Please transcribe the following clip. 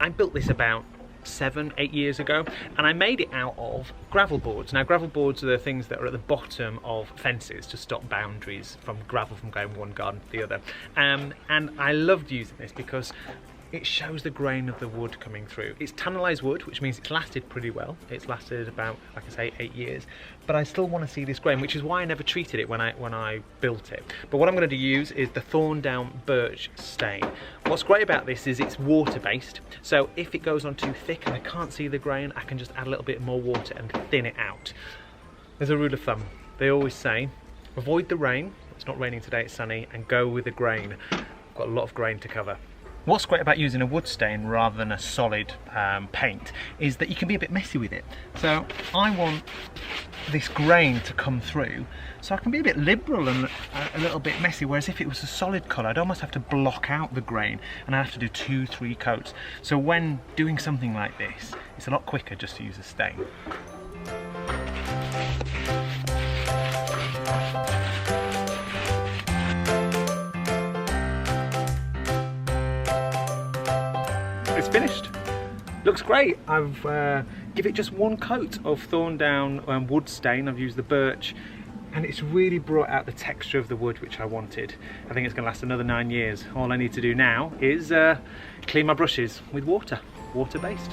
I built this about 7-8 years ago, and I made it out of gravel boards. Now, gravel boards are the things that are at the bottom of fences to stop boundaries from gravel from going one garden to the other. And I loved using this because it shows the grain of the wood coming through. It's tannalized wood, which means it's lasted pretty well. It's lasted about, like I say, 8 years. But I still want to see this grain, which is why I never treated it when I built it. But what I'm going to use is the Thorndown Birch stain. What's great about this is it's water-based. So if it goes on too thick and I can't see the grain, I can just add a little bit more water and thin it out. There's a rule of thumb. They always say, avoid the rain. It's not raining today, it's sunny, and go with the grain. I've got a lot of grain to cover. What's great about using a wood stain rather than a solid paint is that you can be a bit messy with it. So I want this grain to come through, so I can be a bit liberal and a little bit messy, whereas if it was a solid colour, I'd almost have to block out the grain and I'd have to do 2-3 coats. So when doing something like this, it's a lot quicker just to use a stain. It's finished. Looks great. I've give it just 1 coat of Thorndown wood stain. I've used the birch, and it's really brought out the texture of the wood which I wanted. I think it's going to last another 9 years. All I need to do now is clean my brushes with water based.